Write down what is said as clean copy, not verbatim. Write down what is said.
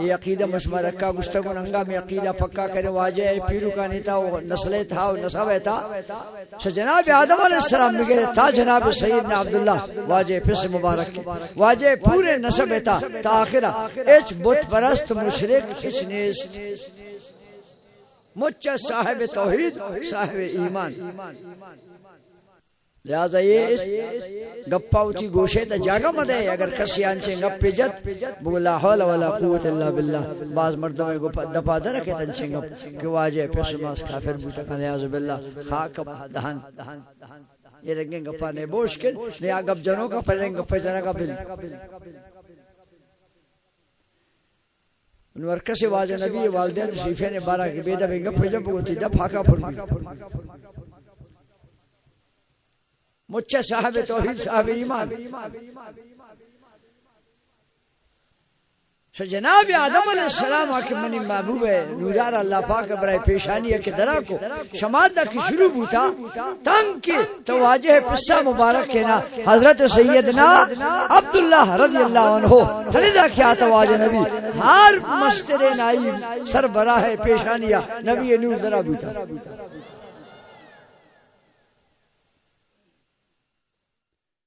ये अकीदा मशमरक्का गुस्तगुन अंगा में अकीदा पक्का करे वाजे पीरू का नेता नस्ल था नसब था जनाब आदम अलैहिस्सलाम में गए था जनाब सैयदना अब्दुल्ला वाजे फिस मुबारक वाजे पूरे नसब था आखिरा एच बुत परस्त मुशरिक इचनेस मुच्चा साहिब तौहीद साहिब ईमान लिहाजा ये गप्पा उठी गोशे तो जागा मत है अगर कसियान से गप्पे जत बोला हौला वाला कुव्वत इल्ला बिल्लाह बाज मर्दों में गप्पा दफा दर के तन से गप कि वाजे पेशमास काफिर बुता का लिहाज बिल्लाह खाक दहन ये रंगे गप्पा ने बोश के ने गप जनों का पर गप्पे जना का बिल नरक से वाजे नबी वालिदैन शरीफे ने 12 के बेदा में गप्पे जब होती दा फाका फुर मुच्चा साहब तौहीद साहब ईमान जनाब आदम अलैहिस्सलाम आके मनी महबूब है नूरार अल्लाह पाक बराए पेशानी के दरा को शमादा की शुरू बूता तंग के तो वाजे पिस्सा मुबारक के ना हजरत सैयदना अब्दुल्लाह रज़ियल्लाहु अन्हु तलिदा क्या तो वाजे नबी हर मस्तरे नाई सरबराह पेशानिया नबी नूर दरा बूता